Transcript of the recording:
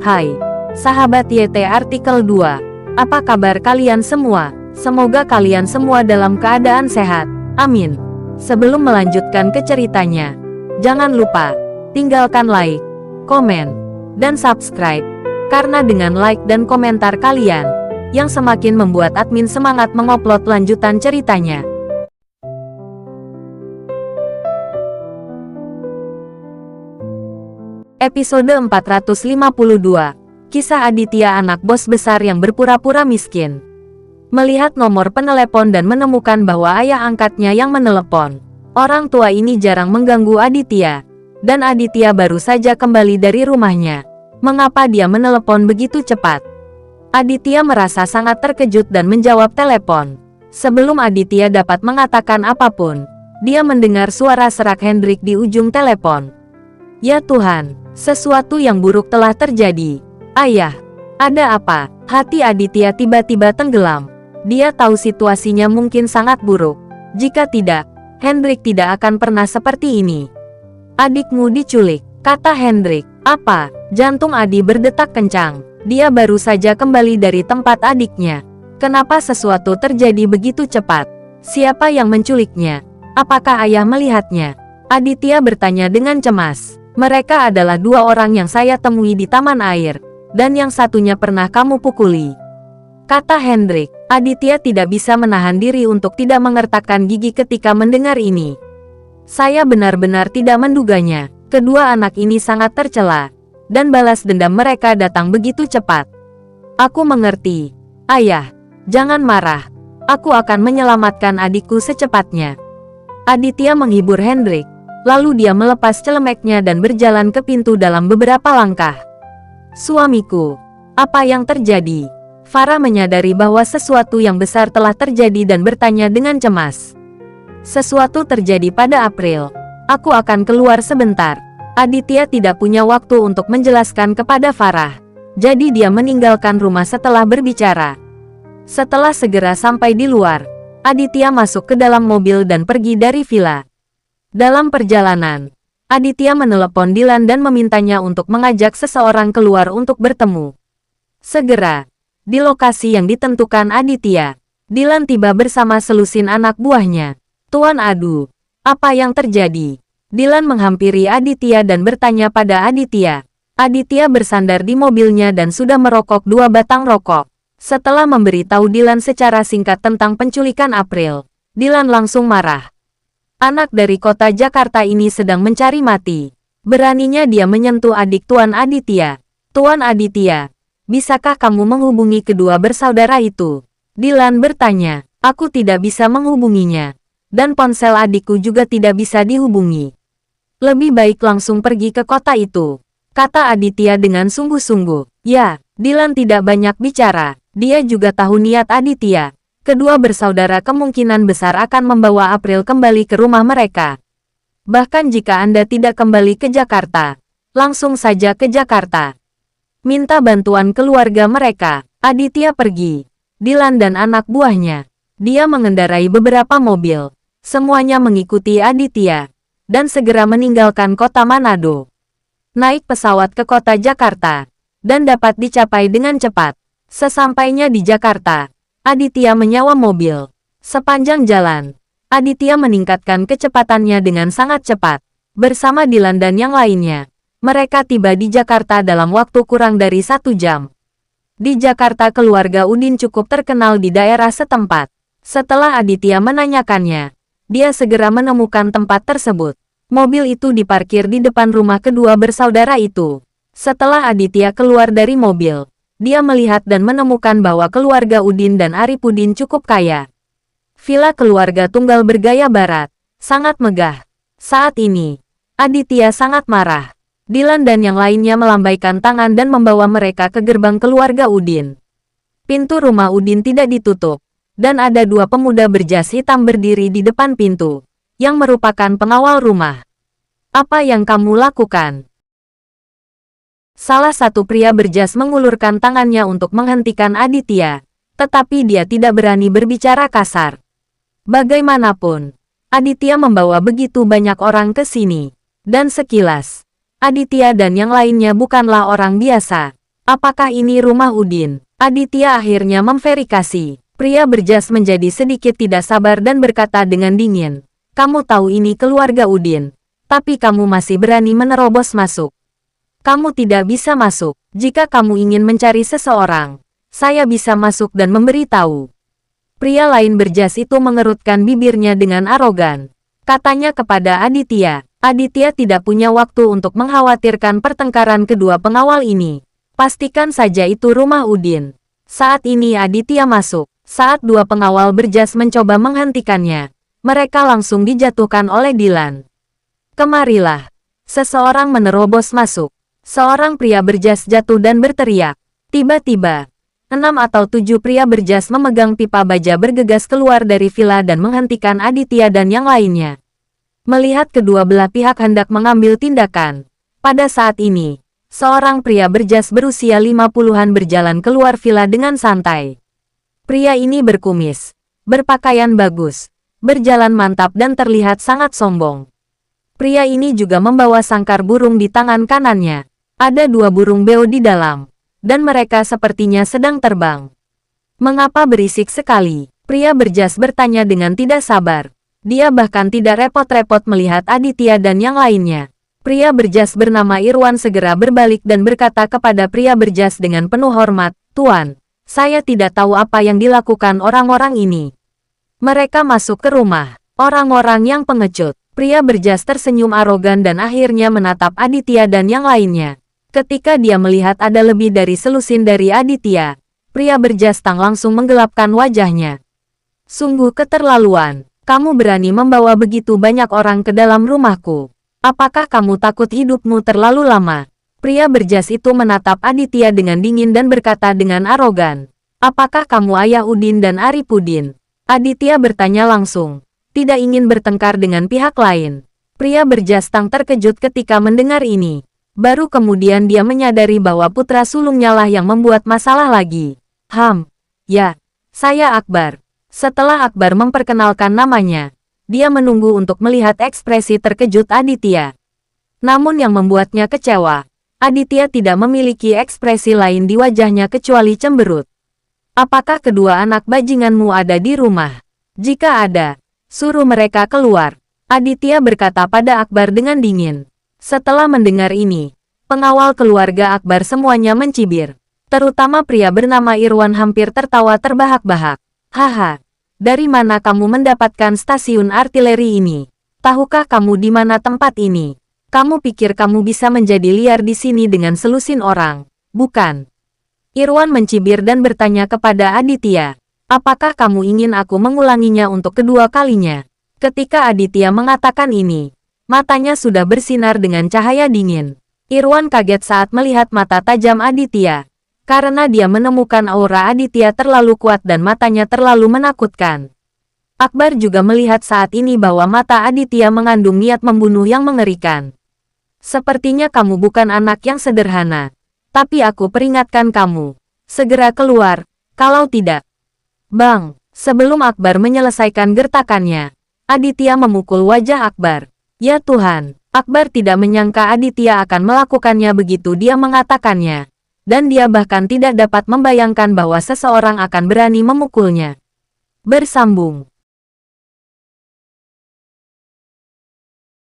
Hai, sahabat YT Artikel 2. Apa kabar kalian semua? Semoga kalian semua dalam keadaan sehat. Amin. Sebelum melanjutkan ke ceritanya, jangan lupa tinggalkan like, komen, dan subscribe. Karena dengan like dan komentar kalian, yang semakin membuat admin semangat mengupload lanjutan ceritanya. Episode 452. Kisah Aditya, anak bos besar yang berpura-pura miskin. Melihat nomor penelepon dan menemukan bahwa ayah angkatnya yang menelepon. Orang tua ini jarang mengganggu Aditya. Dan Aditya baru saja kembali dari rumahnya. Mengapa dia menelepon begitu cepat? Aditya merasa sangat terkejut dan menjawab telepon. Sebelum Aditya dapat mengatakan apapun, dia mendengar suara serak Hendrik di ujung telepon. Ya Tuhan, sesuatu yang buruk telah terjadi. Ayah, ada apa? Hati Aditya tiba-tiba tenggelam. Dia tahu situasinya mungkin sangat buruk. Jika tidak, Hendrik tidak akan pernah seperti ini. Adikmu diculik, kata Hendrik. Apa? Jantung Adi berdetak kencang. Dia baru saja kembali dari tempat adiknya. Kenapa sesuatu terjadi begitu cepat? Siapa yang menculiknya? Apakah ayah melihatnya? Aditya bertanya dengan cemas. Mereka adalah dua orang yang saya temui di taman air, dan yang satunya pernah kamu pukuli, kata Hendrik. Aditya tidak bisa menahan diri untuk tidak mengertakkan gigi ketika mendengar ini. Saya benar-benar tidak menduganya. Kedua anak ini sangat tercela, dan balas dendam mereka datang begitu cepat. Aku mengerti. Ayah, jangan marah. Aku akan menyelamatkan adikku secepatnya. Aditya menghibur Hendrik. Lalu dia melepas celemeknya dan berjalan ke pintu dalam beberapa langkah. Suamiku, apa yang terjadi? Farah menyadari bahwa sesuatu yang besar telah terjadi dan bertanya dengan cemas. Sesuatu terjadi pada April. Aku akan keluar sebentar. Aditya tidak punya waktu untuk menjelaskan kepada Farah. Jadi dia meninggalkan rumah setelah berbicara. Setelah segera sampai di luar, Aditya masuk ke dalam mobil dan pergi dari villa. Dalam perjalanan, Aditya menelepon Dylan dan memintanya untuk mengajak seseorang keluar untuk bertemu. Segera, di lokasi yang ditentukan Aditya, Dylan tiba bersama selusin anak buahnya. Tuan Adu, apa yang terjadi? Dylan menghampiri Aditya dan bertanya pada Aditya. Aditya bersandar di mobilnya dan sudah merokok 2 batang rokok. Setelah memberitahu Dylan secara singkat tentang penculikan April, Dylan langsung marah. Anak dari kota Jakarta ini sedang mencari mati. Beraninya dia menyentuh adik Tuan Aditya. Tuan Aditya, bisakah kamu menghubungi kedua bersaudara itu? Dylan bertanya. Aku tidak bisa menghubunginya. Dan ponsel adikku juga tidak bisa dihubungi. Lebih baik langsung pergi ke kota itu, kata Aditya dengan sungguh-sungguh. Ya, Dylan tidak banyak bicara. Dia juga tahu niat Aditya. Kedua bersaudara kemungkinan besar akan membawa April kembali ke rumah mereka. Bahkan jika Anda tidak kembali ke Jakarta, langsung saja ke Jakarta. Minta bantuan keluarga mereka. Aditya pergi. Dylan dan anak buahnya. Dia mengendarai beberapa mobil. Semuanya mengikuti Aditya. Dan segera meninggalkan kota Manado. Naik pesawat ke kota Jakarta. Dan dapat dicapai dengan cepat. Sesampainya di Jakarta, Aditya menyewa mobil. Sepanjang jalan, Aditya meningkatkan kecepatannya dengan sangat cepat. Bersama Dylan dan yang lainnya, mereka tiba di Jakarta dalam waktu kurang dari 1 jam. Di Jakarta keluarga Udin cukup terkenal di daerah setempat. Setelah Aditya menanyakannya, dia segera menemukan tempat tersebut. Mobil itu diparkir di depan rumah kedua bersaudara itu. Setelah Aditya keluar dari mobil, dia melihat dan menemukan bahwa keluarga Udin dan Arifudin cukup kaya. Villa keluarga tunggal bergaya barat, sangat megah. Saat ini, Aditya sangat marah. Dylan dan yang lainnya melambaikan tangan dan membawa mereka ke gerbang keluarga Udin. Pintu rumah Udin tidak ditutup, dan ada 2 pemuda berjas hitam berdiri di depan pintu, yang merupakan pengawal rumah. Apa yang kamu lakukan? Salah satu pria berjas mengulurkan tangannya untuk menghentikan Aditya, tetapi dia tidak berani berbicara kasar. Bagaimanapun, Aditya membawa begitu banyak orang ke sini, dan sekilas, Aditya dan yang lainnya bukanlah orang biasa. Apakah ini rumah Udin? Aditya akhirnya memverifikasi. Pria berjas menjadi sedikit tidak sabar dan berkata dengan dingin. Kamu tahu ini keluarga Udin. Tapi kamu masih berani menerobos masuk. Kamu tidak bisa masuk. Jika kamu ingin mencari seseorang, saya bisa masuk dan memberitahu. Pria lain berjas itu mengerutkan bibirnya dengan arogan. Katanya kepada Aditya. Aditya tidak punya waktu untuk mengkhawatirkan pertengkaran kedua pengawal ini. Pastikan saja itu rumah Udin. Saat ini Aditya masuk. Saat dua pengawal berjas mencoba menghentikannya, mereka langsung dijatuhkan oleh Dilan. Kemarilah. Seseorang menerobos masuk. Seorang pria berjas jatuh dan berteriak. Tiba-tiba, 6 atau 7 pria berjas memegang pipa baja bergegas keluar dari villa dan menghentikan Aditya dan yang lainnya. Melihat kedua belah pihak hendak mengambil tindakan, pada saat ini, seorang pria berjas berusia 50-an berjalan keluar villa dengan santai. Pria ini berkumis, berpakaian bagus, berjalan mantap dan terlihat sangat sombong. Pria ini juga membawa sangkar burung di tangan kanannya. Ada 2 burung beo di dalam, dan mereka sepertinya sedang terbang. Mengapa berisik sekali? Pria berjas bertanya dengan tidak sabar. Dia bahkan tidak repot-repot melihat Aditya dan yang lainnya. Pria berjas bernama Irwan segera berbalik dan berkata kepada pria berjas dengan penuh hormat, Tuan, saya tidak tahu apa yang dilakukan orang-orang ini. Mereka masuk ke rumah. Orang-orang yang pengecut. Pria berjas tersenyum arogan dan akhirnya menatap Aditya dan yang lainnya. Ketika dia melihat ada lebih dari selusin dari Aditya, pria berjas tang langsung menggelapkan wajahnya. Sungguh keterlaluan. Kamu berani membawa begitu banyak orang ke dalam rumahku. Apakah kamu takut hidupmu terlalu lama? Pria berjas itu menatap Aditya dengan dingin dan berkata dengan arogan. Apakah kamu ayah Udin dan Arif Udin? Aditya bertanya langsung. Tidak ingin bertengkar dengan pihak lain. Pria berjas tang terkejut ketika mendengar ini. Baru kemudian dia menyadari bahwa putra sulungnya lah yang membuat masalah lagi. Ya, saya Akbar. Setelah Akbar memperkenalkan namanya, dia menunggu untuk melihat ekspresi terkejut Aditya. Namun yang membuatnya kecewa, Aditya tidak memiliki ekspresi lain di wajahnya kecuali cemberut. Apakah kedua anak bajinganmu ada di rumah? Jika ada, suruh mereka keluar. Aditya berkata pada Akbar dengan dingin. Setelah mendengar ini, pengawal keluarga Akbar semuanya mencibir. Terutama pria bernama Irwan hampir tertawa terbahak-bahak. Haha, dari mana kamu mendapatkan stasiun artileri ini? Tahukah kamu di mana tempat ini? Kamu pikir kamu bisa menjadi liar di sini dengan selusin orang, bukan? Irwan mencibir dan bertanya kepada Aditya. Apakah kamu ingin aku mengulanginya untuk kedua kalinya? Ketika Aditya mengatakan ini, matanya sudah bersinar dengan cahaya dingin. Irwan kaget saat melihat mata tajam Aditya. Karena dia menemukan aura Aditya terlalu kuat dan matanya terlalu menakutkan. Akbar juga melihat saat ini bahwa mata Aditya mengandung niat membunuh yang mengerikan. Sepertinya kamu bukan anak yang sederhana. Tapi aku peringatkan kamu. Segera keluar, kalau tidak. Bang, sebelum Akbar menyelesaikan gertakannya, Aditya memukul wajah Akbar. Ya Tuhan, Akbar tidak menyangka Aditya akan melakukannya begitu dia mengatakannya. Dan dia bahkan tidak dapat membayangkan bahwa seseorang akan berani memukulnya. Bersambung.